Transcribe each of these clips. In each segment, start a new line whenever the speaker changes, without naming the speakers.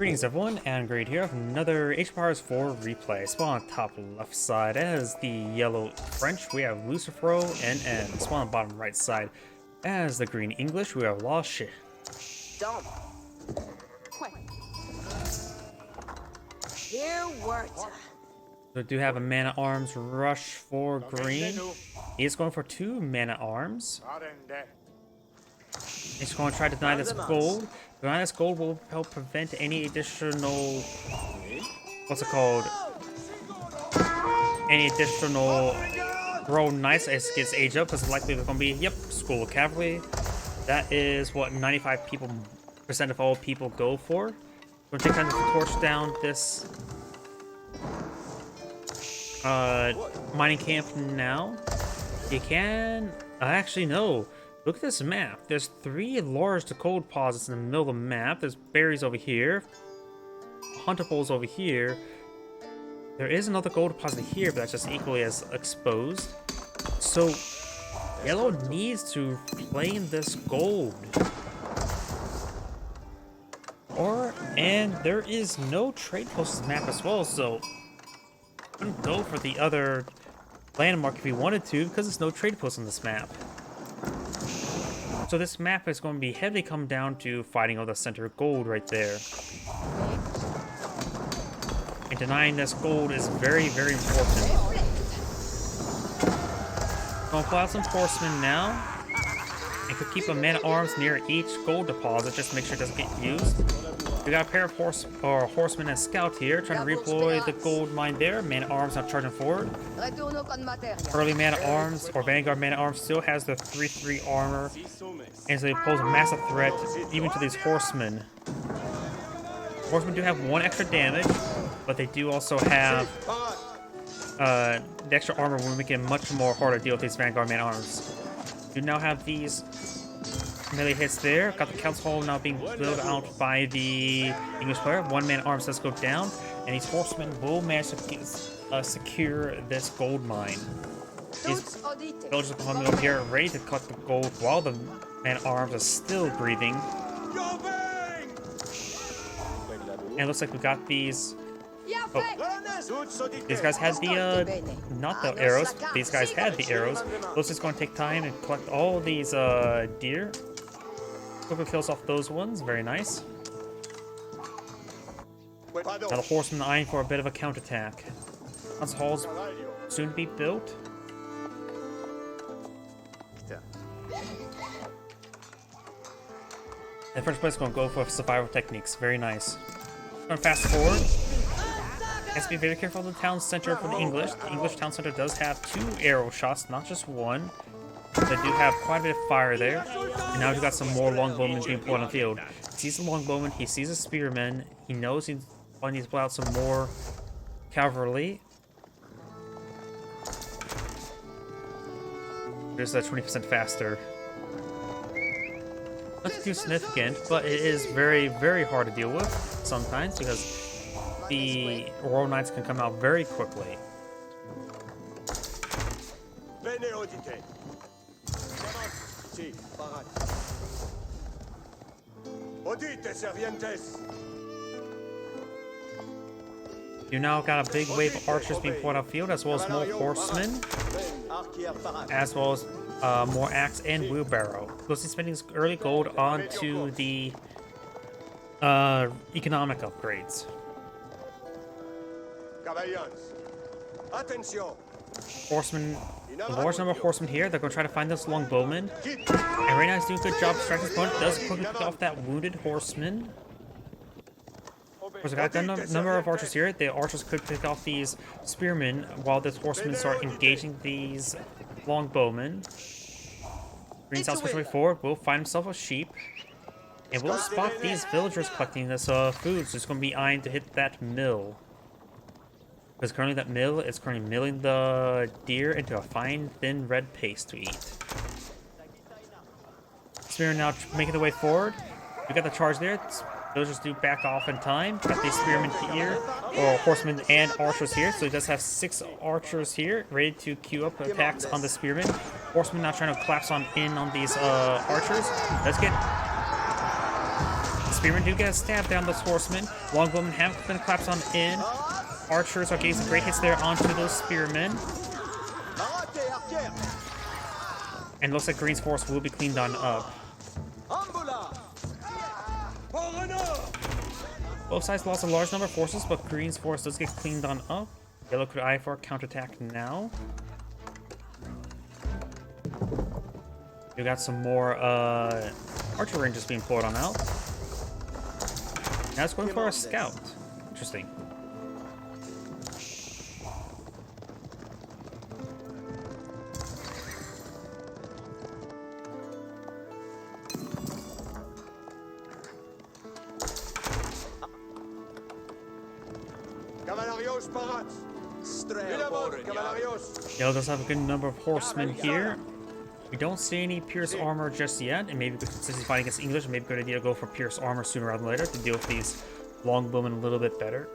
Greetings everyone, and Great here with another Age of Empires 4 replay. Spawn on top left side as the yellow French, we have LucifroNN. Spawn on bottom right side as the green English, we have LaSh. So do have a man-at-arms rush for green. He's going for 2 man-at-arms. He's going to try to deny this gold. Denying this gold will help prevent any additional... what's it called? Any additional roll knights as it gets age up, because likely they're going to be, yep, School of Cavalry. That is what 95% of all people go for. We're going to take time to torch down this mining camp now. You can... actually, no. Look at this map. There's 3 large gold deposits in the middle of the map. There's berries over here. Hunter poles over here. There is another gold deposit here, but that's just equally as exposed. So, yellow needs to claim this gold. And there is no trade post in this map as well, so couldn't go for the other landmark if we wanted to, because there's no trade post on this map. So this map is going to be heavily come down to fighting over the center of gold right there. And denying this gold is very, very important. Gonna pull out some horsemen now. And could keep a man-at-arms near each gold deposit just to make sure it doesn't get used. We got a pair of horsemen and scout here, trying to redeploy the gold mine there. Man-at-arms not charging forward. Early man-at-arms or Vanguard man-at-arms still has the 3/3 armor, and so they pose a massive threat even to these horsemen. Horsemen do have 1 extra damage, but they do also have the extra armor will make it much more harder to deal with these Vanguard man-at-arms. You now have these melee hits there. Got the council hall now being built out by the English player. 1 man-at-arms does go down, and these horsemen will manage to secure this gold mine. These villagers are coming up here ready to collect the gold while the man-at-arms are still breathing. And it looks like we got these... oh, these guys had the, not the arrows, but these guys had the arrows. Those just going to take time and collect all these, deer. Quickly kills off those ones, very nice. Now the horsemen eyeing for a bit of a counterattack. Council halls soon to be built. And first place is going to go for survival techniques, very nice. Going to fast forward. Has to be very careful of the town center for the English. The English town center does have 2 arrow shots, not just 1. They do have quite a bit of fire there. And now we've got some more longbowmen being put on the field. He sees the longbowmen, he sees a spearman, he knows he needs to pull out some more cavalry. Just 20% faster. Nothing too significant, but it is very, very hard to deal with sometimes because the Royal Knights can come out very quickly. You now got a big wave of archers being put outfield, as well as more horsemen, as well as more axe and wheelbarrow. Mostly spending early gold onto the economic upgrades. Horsemen, a large number of horsemen here. They're going to try to find this longbowman. And right now he's doing a good job striking his opponent. Does quickly pick off that wounded horseman. Of course, I got a number of archers here. The archers could pick off these spearmen while the horsemen start engaging these longbowmen. Green South Special forward will find himself a sheep. And we'll spot these villagers collecting this food. So it's going to be eyeing to hit that mill. Because currently that mill is currently milling the deer into a fine, thin red paste to eat. Spearmen now making their way forward. We got the charge there. Villagers do back off in time. Got these spearmen here, or horsemen and archers here. So he does have 6 archers here, ready to queue up attacks on the spearmen. Horsemen now trying to collapse in on these archers. Let's get spearmen do get a stab down those horsemen. Longbowmen have been collapsed on in. Archers are getting some great hits there onto those spearmen. And looks like Green's force will be cleaned on up. Both sides lost a large number of forces, but Green's force does get cleaned on up. Yellow could eye for a counterattack now. We got some more archer rangers being pulled on out. Now it's going for a scout. Interesting. Yellow does have a good number of horsemen here. We don't see any pierce armor just yet, and maybe since he's fighting against English, maybe a good idea to go for pierce armor sooner rather than later to deal with these longbowmen a little bit better.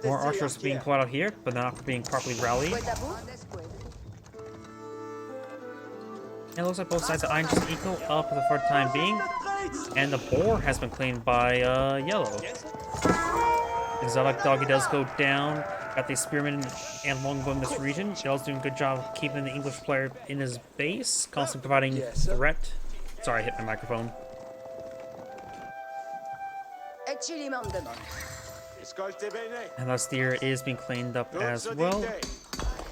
More archers being pulled out here, but not being properly rallied. It looks like both sides of iron just equal up for the time being, and the boar has been claimed by yellow. Exotic Doggy does go down. Got the spearmen and longbow in this region. Yellow's doing a good job of keeping the English player in his base, constantly providing threat. Sorry, I hit my microphone. And that steer is being cleaned up as well.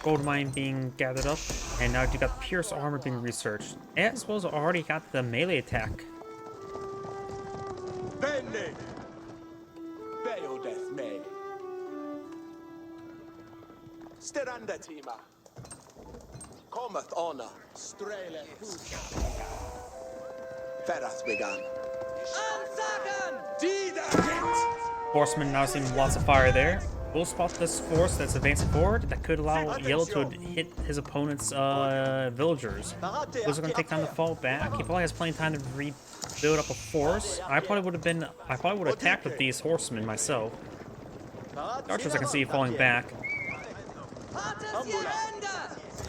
Gold mine being gathered up, and now you got pierce armor being researched. As well as already got the melee attack. Horsemen now seeing lots of fire there. We'll spot this force that's advancing forward that could allow Yellow to hit his opponent's villagers. Those are going to take time to fall back. He probably has plenty of time to rebuild up a force. I probably would have attacked with these horsemen myself. The archers I can see falling back.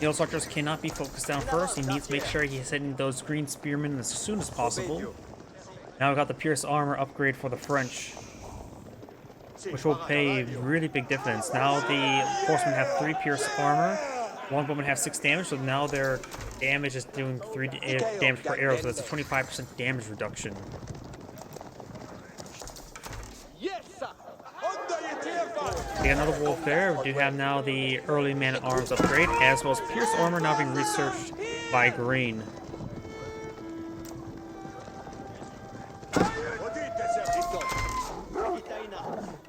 Yellow's archers cannot be focused down first. He needs to make sure he's hitting those green spearmen as soon as possible. Now we got the pierce armor upgrade for the French, which will pay really big difference. Now the horsemen have 3 pierce armor. Longbowmen have 6 damage, so now their damage is doing 3 damage per arrow, so that's a 25% damage reduction. We got another wolf there. We do have now the early man-at-arms upgrade, as well as pierce armor now being researched by Green.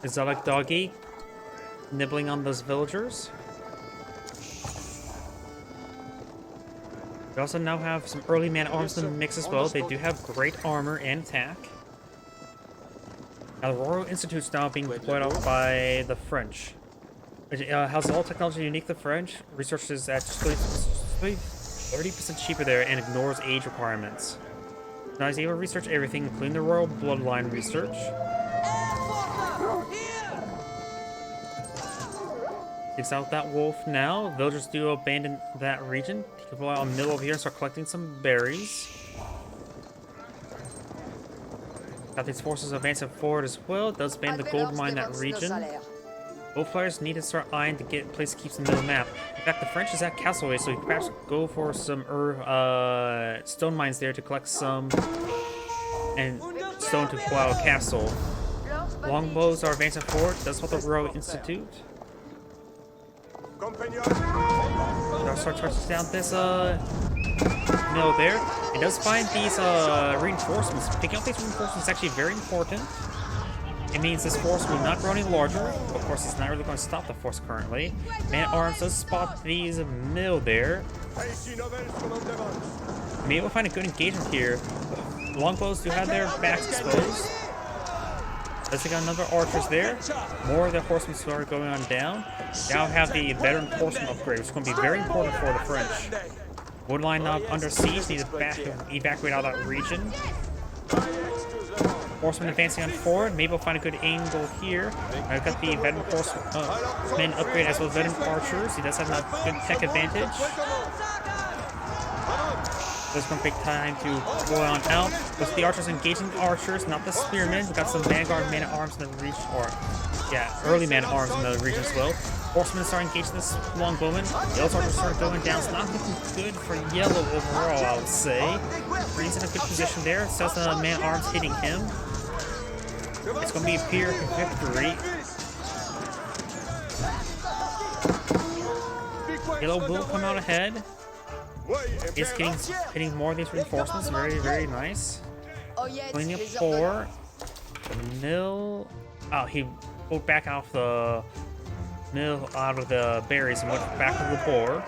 Exotic Doggy nibbling on those villagers. We also now have some early man-at-arms in the mix as well. They do have great armor and attack. Now the Royal Institute's now being deployed out by the French. How's all technology unique to the French? Research is at 30% cheaper there and ignores age requirements. Now he's able to research everything, including the royal bloodline research. Takes out that wolf now. Villagers do abandon that region. Take a while on middle over here and start collecting some berries. Got these forces advancing forward as well. It does ban the gold mine in that region. Both players need to start eyeing to get a place to keep some middle map. In fact, the French is at Castaway, so you can perhaps go for some stone mines there to collect some and stone to pull out a castle. Longbows are advancing forward. That's what the Royal Institute. I'll start touching down this mill there. It does find these reinforcements. Picking up these reinforcements is actually very important. It means this force will not grow any larger. Of course, it's not really going to stop the force currently. Man-at-arms does spot these mill there. Maybe we'll find a good engagement here. Longbows do have their backs exposed. Let's take out another archers there. More of the horsemen start going on down. Now have the veteran horseman upgrade, which is going to be very important for the French. Woodline now under siege, need to evacuate out of that region. Horsemen advancing on forward. Maybe we'll find a good angle here. I've got the veteran horseman upgrade as well as veteran archers. He does have a good tech advantage. This is going to take time to go on out. With the archers engaging the archers, not the spearmen. We got some vanguard man-at-arms in the region, or yeah, early man-at-arms in the region as well. Horsemen start engaging this longbowman. Yellow's archers start going down. It's not looking good for yellow overall, I would say. Green's in a good position there. Says the man-at-arms hitting him. It's going to be a pure victory. Yellow will come out ahead. He's hitting more of these reinforcements. Very, very nice. Cleaning up 4. The mill. Oh, he pulled back off the mill out of the berries and went back to the boar.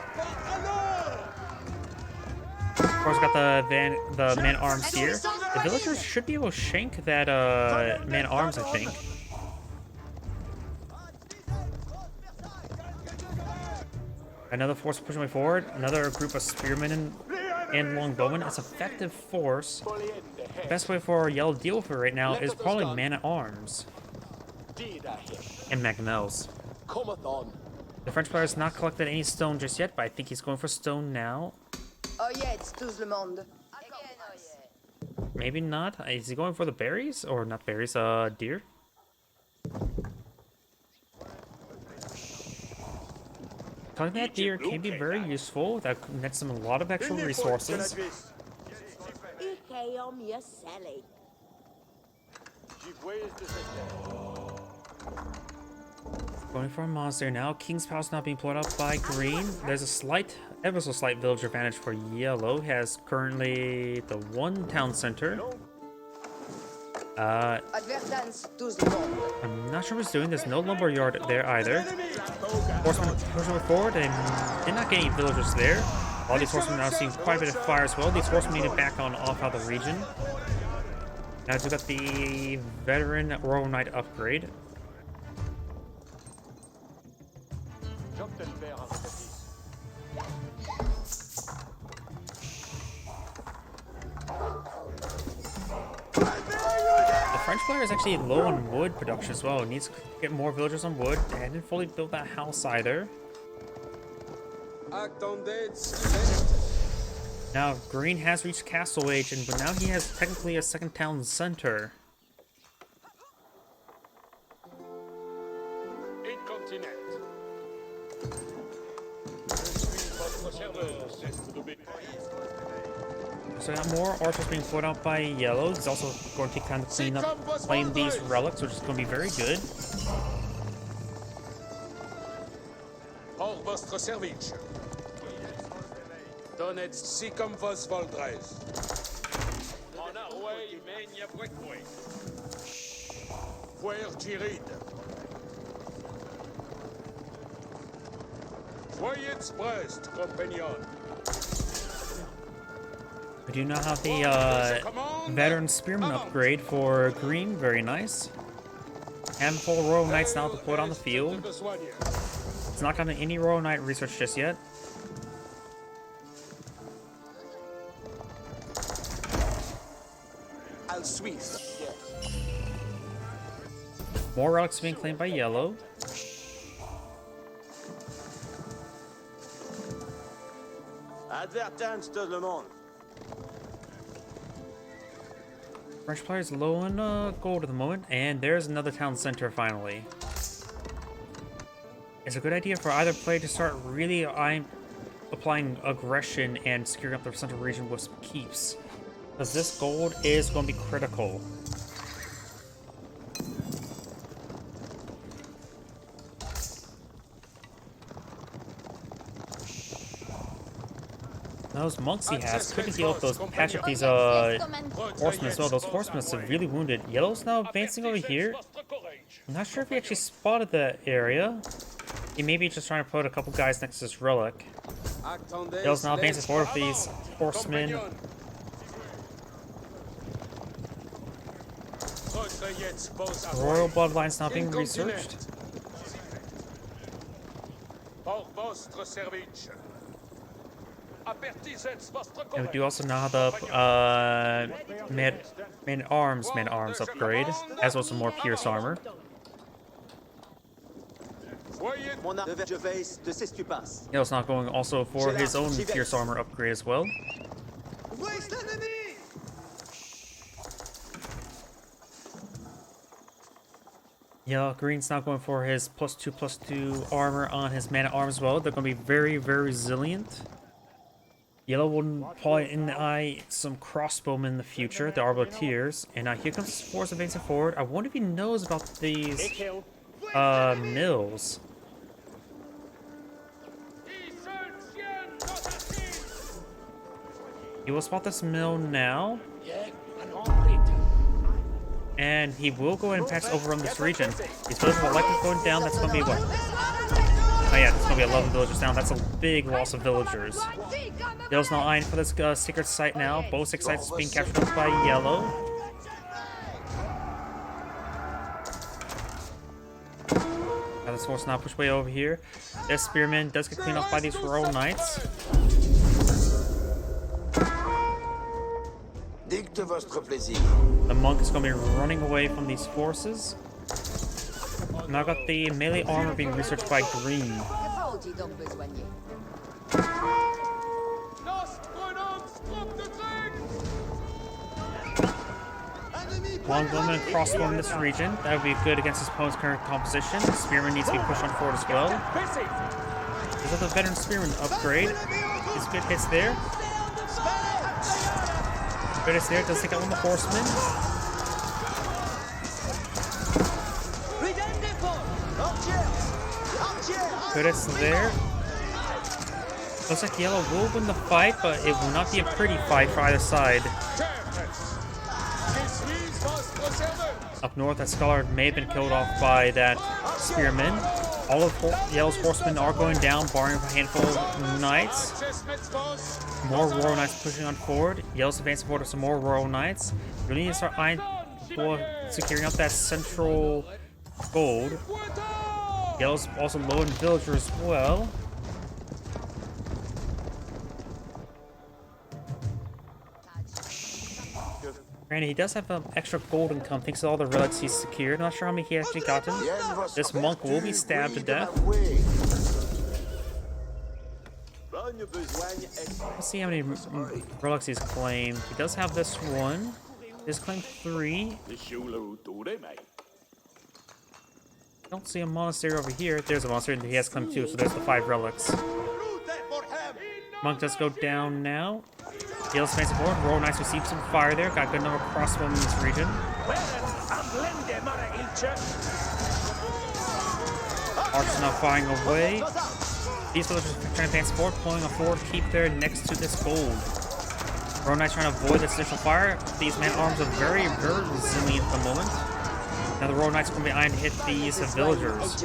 Of course, got the man-arms here. The villagers should be able to shank that man-arms, I think. Another force pushing way forward. Another group of spearmen and longbowmen. It's effective force. The best way for yellow to deal with it right now is probably man-at-arms and magnels. The French player has not collected any stone just yet, but I think he's going for stone now. Maybe not. Is he going for the berries? Or not berries, deer? Collecting that deer can be very useful. That nets them a lot of extra resources. Going for a monster now. King's Palace not being pulled up by green. There's a slight, ever so slight village advantage for yellow. Has currently the one town center. I'm not sure what's doing. There's no lumber yard there either. Horsemen pushing forward and did not get any villagers there. All these horsemen are now seeing quite a bit of fire as well. These horsemen need to back on off out of the region. Now we've got the veteran Royal Knight upgrade. The French player is actually low on wood production as well. It needs to get more villagers on wood. They hadn't fully built that house either. Now, green has reached castle age, but now he has technically a second town center. So we got more archers being put out by yellow. He's also going to take time to claim these relics, which is going to be very good. We do now have the veteran spearman upgrade for green. Very nice. Handful of Royal Knights now to put on the field. It's not gotten any Royal Knight research just yet. More relics being claimed by yellow. French player is low on gold at the moment, and there's another town center finally. It's a good idea for either player to start really applying aggression and securing up the central region with some keeps, because this gold is going to be critical. Those monks he has could heal up those patch up these horsemen as well. Those horsemen are severely wounded. Yellow's now advancing over here. I'm not sure if he actually spotted the area. He may be just trying to put a couple guys next to this relic. Yellow's now advancing forward with these horsemen. Royal bloodline's not being researched. And we do also now have the man-arms upgrade, as well as some more pierce armor. Yellow's not going also for his own pierce armor upgrade as well. Yeah, green's not going for his +2/+2 armor on his man-at-arms as well. They're going to be very, very resilient. Yellow will probably in the eye some crossbowmen in the future, the Arbaletiers. And here comes this force advancing forward. I wonder if he knows about these mills. He will spot this mill now. And he will go ahead and pass over on this region. These villagers will likely go down. That's going to be what? Oh yeah, it's going to be 11 villagers down. That's a big loss of villagers. Yellow's not eyeing for this secret site now. Both 6 sites being captured up by Yellow. Now this force now push way over here. This spearman does get cleaned off by these royal knights. The monk is going to be running away from these forces. Now I've got the melee armor being researched by green. Longbowman and crossbow in this region. That would be good against his opponent's current composition. Spearman needs to be pushed on forward as well. There's the veteran spearman upgrade. These good hits there. Good hits there. Does take out one of the horsemen. Good hits there. Looks like Yellow will win the fight, but it will not be a pretty fight for either side. Up north, that scholar may have been killed off by that spearman. All of Yellow's horsemen are going down, barring a handful of knights. More royal knights pushing on forward. Yellow's advancing forward with some more royal knights. We need to start eyeing for securing up that central gold. Yellow's also low in villager as well. Granted, he does have extra gold income thanks to all the relics he's secured. Not sure how many he actually gotten. This monk will be stabbed to death. Let's see how many relics he's claimed. He does have this one. He's claimed 3. Don't see a monastery over here. There's a monastery and he has claimed 2, so there's the 5 relics. Monk does go down now. Yellow's advancing forward. Royal Knights receive some fire there. Got a good number of crossbowmen in this region. Archers now firing away. These villagers are trying to advance forward, pulling a forward keep there next to this gold. Royal Knights trying to avoid this initial fire. These man-arms are very, very resilient at the moment. Now the Royal Knights are going to be eyeing to hit these villagers.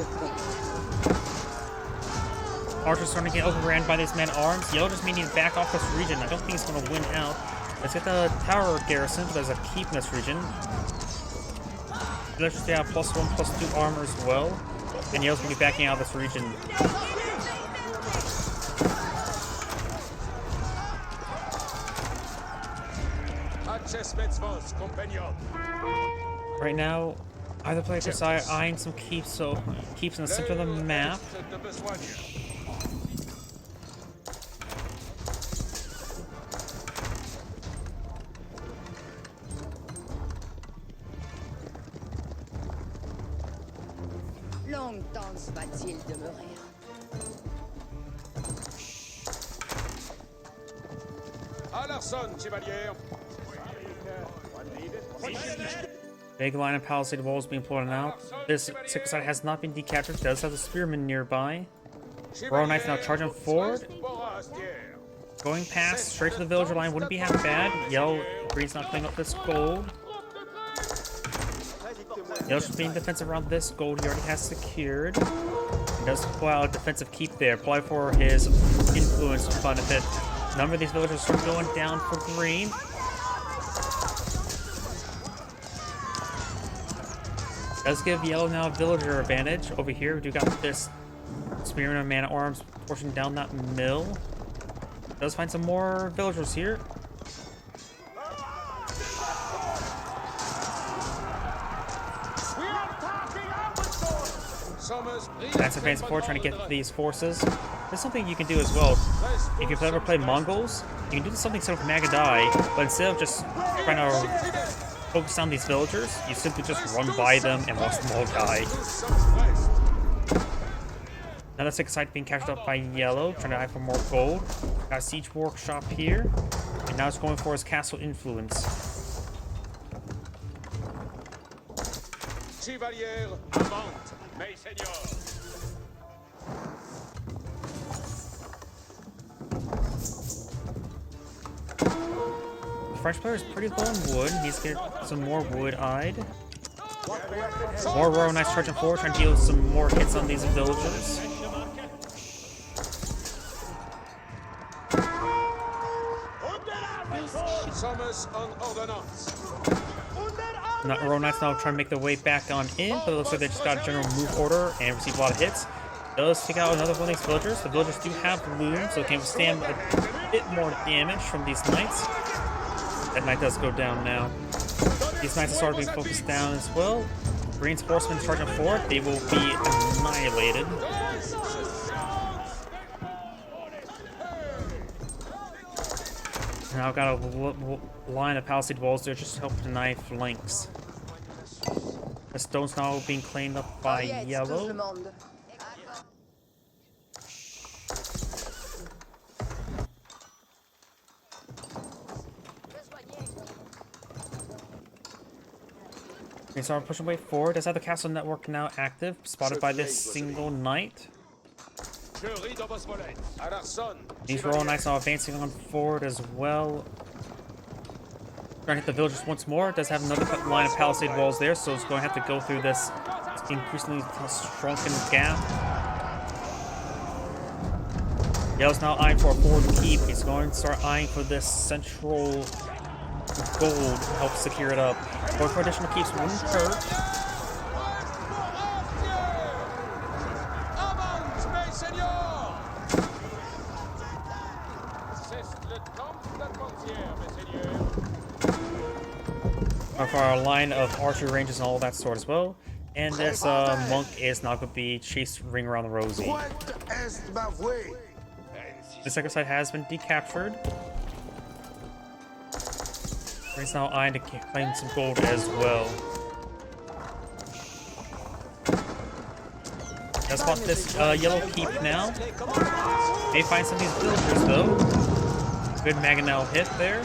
Archer's starting to get overran by these men-at-arms. Yellow just may need to back off this region. I don't think he's going to win out. Let's get the tower garrison, but there's a keep in this region. Villagers have +1/+2 armor as well. And Yellow's going to be backing out of this region. Right now, either player is eyeing some keeps, so keeps in the center of the map.
Longtemps va-t-il demeurer?
À l'arsenal, chevalier.
Big line of palisade walls being pulled out. This secret site has not been decaptured. It does have the spearman nearby. Royal Knights now charging forward. Going past, straight to the villager line. Wouldn't be half bad. Yellow, green's not cleaning up this gold. Yellow's just being defensive around this gold he already has secured. He does pull out a defensive keep there. Probably for his influence benefit. A number of these villagers are going down for green. Does give Yellow now a villager advantage. Over here, we do got this spearman and man-at-arms pushing down that mill. Does find some more villagers here. That's advancing forward, trying to get these forces. There's something you can do as well. If you've ever played Mongols, you can do something sort of Magadai, but instead of just trying to focus on these villagers, you simply just run by them and watch them all die. Another 6 site being captured up by yellow, trying to hide for more gold. Got a siege workshop here, and now it's going for his castle influence.
Chevalier, avante, mes seigneurs.
The French player is pretty low on wood. He's getting some more wood-eyed. More Royal Knights charging forward, trying to deal some more hits on these villagers. Not Royal Knights now trying to make their way back on in, but it looks like they just got a general move order and received a lot of hits. Does take out another one of these villagers. The villagers do have looms, so they can withstand a bit more damage from these knights. That knight does go down now. These knights are starting to be focused down as well. Green's horsemen charging forward, they will be annihilated. Now I've got a line of palisade walls there just to help deny flanks. The stone's now being claimed up by yellow. Okay, so I'm pushing way forward. Does have the castle network now active, spotted by this single knight. These Royal Knights now advancing on forward as well. Trying to hit the villagers once more. It does have another line of palisade walls there, so it's going to have to go through this increasingly shrunken gap. Yellow's now eyeing for a forward keep. He's going to start eyeing for this central gold to help secure it up. Going for additional keeps wouldn't hurt. For our line of archery ranges and all that sort as well. And this monk is not going to be chased ring around the rosy. The second site has been decaptured. He's now eyeing to claim some gold as well. Let's spot this yellow keep now. May find some of these villagers though. Good mangonel hit there.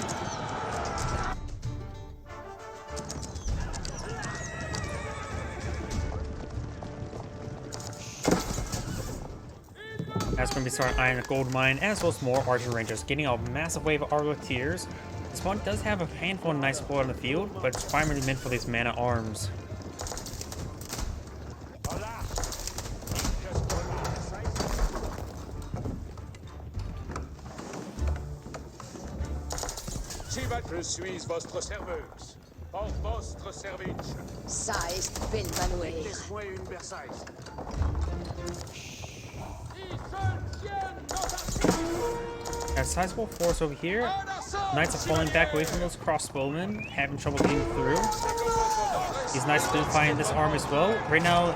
That's going to be starting eyeing a gold mine as well as more archer rangers, getting a massive wave of argleteers. This one does have a handful of nice spoil on the field, but it's primarily meant for these mana arms.
Je suis votre serveuse. Por vostre service.
Ça est belle manoeuvre.
Got a sizable force over here. Knights are falling back away from those crossbowmen, having trouble getting through. These knights have been fighting this arm as well. Right now,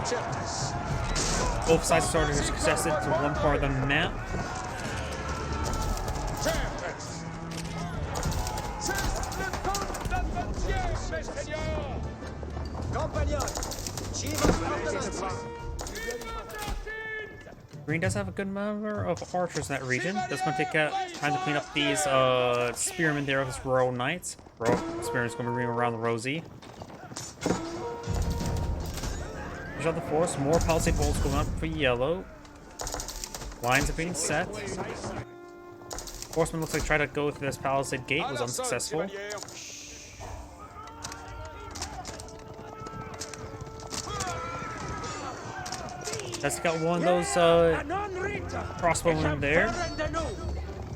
both sides are starting to success it to one part of the map. Green does have a good number of archers in that region. That's going to take time to clean up these spearmen there of his Royal Knights. Royal Spearmen's going to be ring around the rosy. Push out the force. More palisade walls going up for yellow. Lines are being set. Horseman looks like tried to go through this palisade gate, was unsuccessful. That's got one of those crossbowmen there.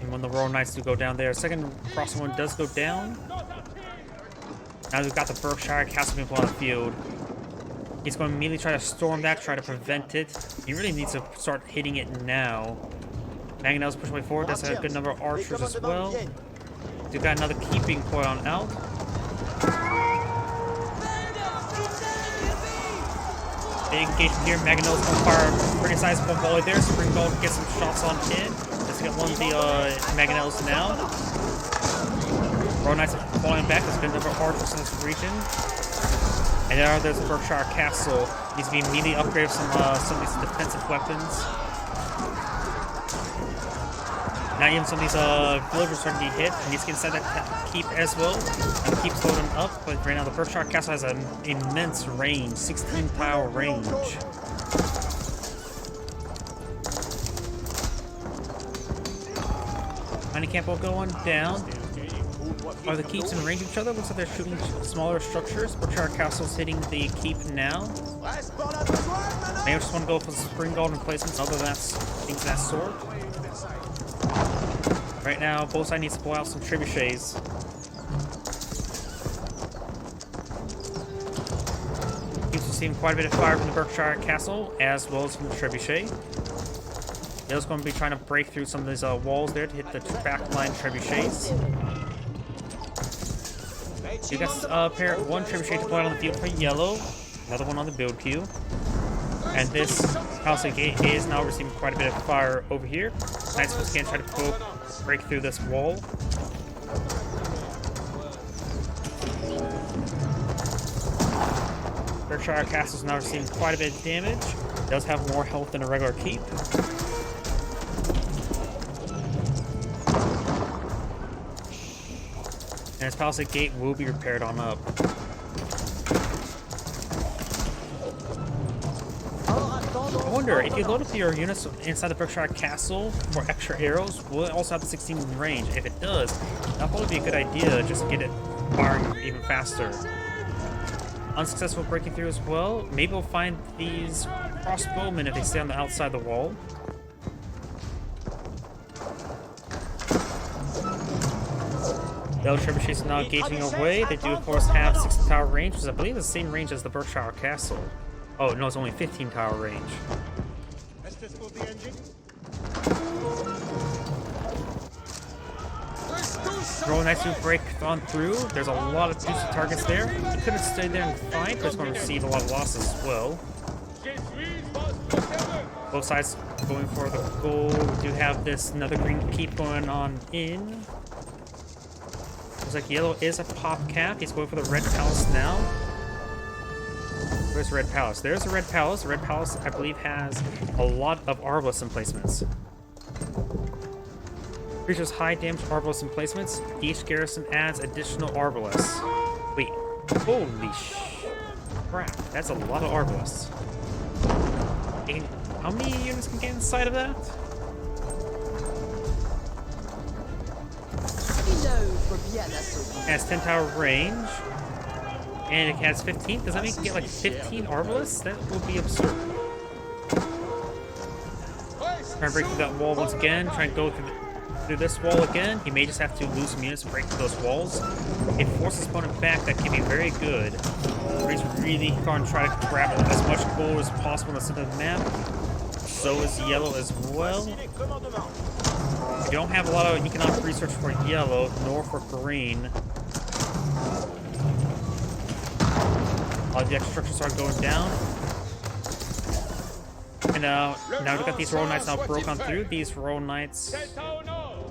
And when the Royal Knights do go down there, second crossbowman does go down. Now we've got the Berkshire Castle people on the field. He's going to immediately try to storm that, try to prevent it. He really needs to start hitting it now. Mangonel's pushing way forward. Does have a good number of archers as well. We've got another keeping coil on out. Big engagement here. Mangonel's going to fire a pretty sizable volley there. Springbolt gets some shots on in. Let's get one of the Mangonels now. Royal Knights are falling back. There's been a number of archers in this region. And now there's the Berkshire Castle. Needs to be immediately upgraded with some of these defensive weapons. Now even some of these villagers are starting to be hit. He needs to get inside that keep as well. And keeps loading up. But right now the Berkshire Castle has an immense range. 16 tile range. Mining camp will going down. Are the keeps in range of each other? Looks like they're shooting smaller structures. Berkshire Castle's hitting the keep now. Maybe I just want to go for the spring golden replacements, other than things of that sort. Right now, both sides need to pull out some trebuchets. Keeps receiving quite a bit of fire from the Berkshire Castle, as well as from the trebuchet. They're going to be trying to break through some of these walls there to hit the backline trebuchets. You got one trebuchet deployed on the field for yellow, another one on the build queue. And this house gate is now receiving quite a bit of fire over here. Knights once again try to break through this wall. Berkshire Castle is now receiving quite a bit of damage. It does have more health than a regular keep. And his palisade gate will be repaired on up. I wonder, if you load up your units inside the Berkshire Castle for extra arrows, will it also have the 16 in range? If it does, that'll probably be a good idea, just to get it firing even faster. Unsuccessful breaking through as well. Maybe we'll find these crossbowmen if they stay on the outside of the wall. The other trebuchets are now engaging away. They do, of course, have 60 tower range, which I believe is the same range as the Berkshire Castle. Oh, no, it's only 15 tower range. Royal Knights do break on through. There's a lot of juicy targets there. He could have stayed there and fight, but he's going to receive a lot of losses as well. Both sides going for the goal. We do have this another green keep going on in. Looks like yellow is a pop cap. He's going for the red palace now. Where's the red palace? There's the red palace. The red palace, I believe, has a lot of arbalest emplacements. Features high damage arbalest emplacements. Each garrison adds additional arbalests. Wait, holy crap! That's a lot of arbalests. And how many units can get inside of that? It has 10 tower range, and it has 15. Does that mean you can get like 15 arbalests? That would be absurd. Try and break through that wall once again. Try and go through this wall again. He may just have to lose some units to break through those walls. If he forces his opponent back, that can be very good. He's really going to try to grab as much gold as possible in the center of the map. So is yellow as well. You don't have a lot of economic research for yellow, nor for green. A lot of the extra structures are going down. And now we've got these Royal Knights now broke on through. These Royal Knights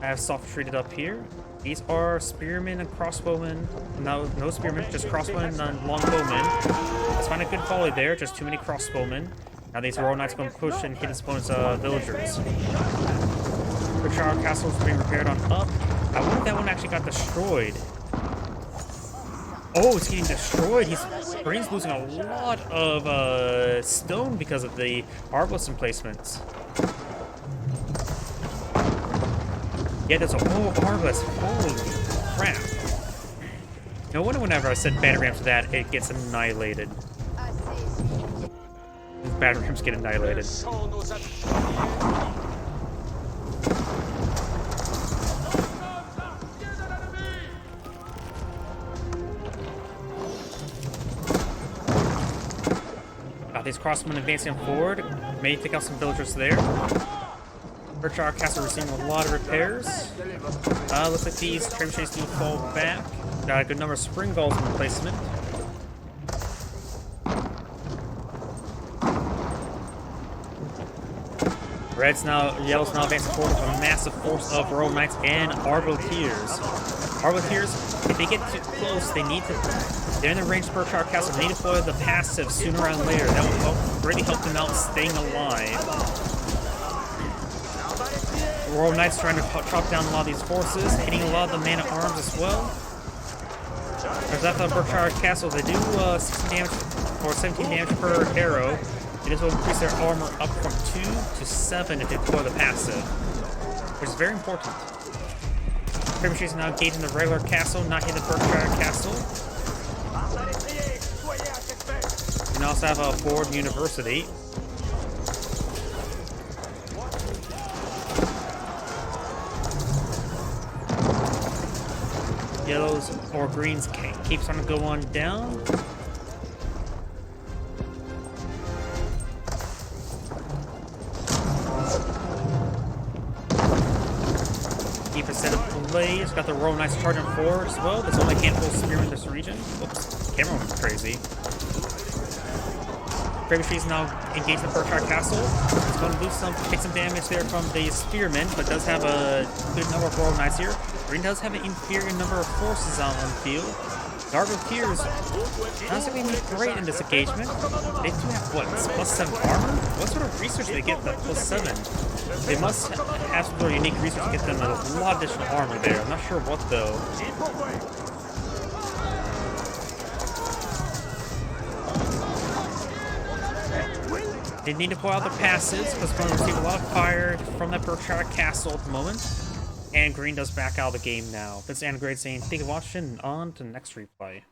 have soft treated up here. These are spearmen and crossbowmen. No spearmen, just crossbowmen and longbowmen. Let's find a good volley there, just too many crossbowmen. Now these Royal Knights are going to push and hit his opponent's villagers. Berkshire Castle is being repaired on up. I wonder if that one actually got destroyed. Oh, it's getting destroyed. Green's losing a lot of stone because of the arbalest emplacements. Yeah, there's a whole arbalest. Holy crap. No wonder whenever I set battery ramps to that, it gets annihilated. These battery ramps get annihilated. These crossmen advancing forward. May take out some villagers there. Berkshire Castle receiving a lot of repairs. Looks like these trebuchets do fall back. Got a good number of spring balls in replacement. Yellow's now advancing forward with a massive force of Royal Knights and Arbaletiers. Arbiteers, if they get too close, they're in the range of Berkshire Castle. They need to deploy the passive sooner or later. That will really help them out staying alive. The Royal Knights trying to chop down a lot of these forces, hitting a lot of the man-at-arms as well. Because after Berkshire Castle, they do 16 damage or 17 damage per arrow. It will increase their armor up from 2 to 7 if they deploy the passive, which is very important. Skirmishers is now engaging the regular castle, not hitting the Berkshire Castle. We also have a Ford University. Yellows or greens keeps on going down. Keep a set of blaze. Got the Royal Knights charging forward as well. There's only a handful of spear in this region. Whoops, camera went crazy. Skirmishers now engaging the Berkshire Castle. It's going to take some damage there from the spearmen, but does have a good number of Royal Knights here. Green does have an inferior number of forces out on the field. The Arbiteers not going to be great in this engagement. They do have, what, +7 armor? What sort of research do they get that +7? They must have some sort of unique research to get them a lot of additional armor there. I'm not sure what, though. They need to pull out the passives because we're going to receive a lot of fire from that Berkshire Castle at the moment. And green does back out of the game now. This is Anna Grade saying thank you for watching, and on to the next replay.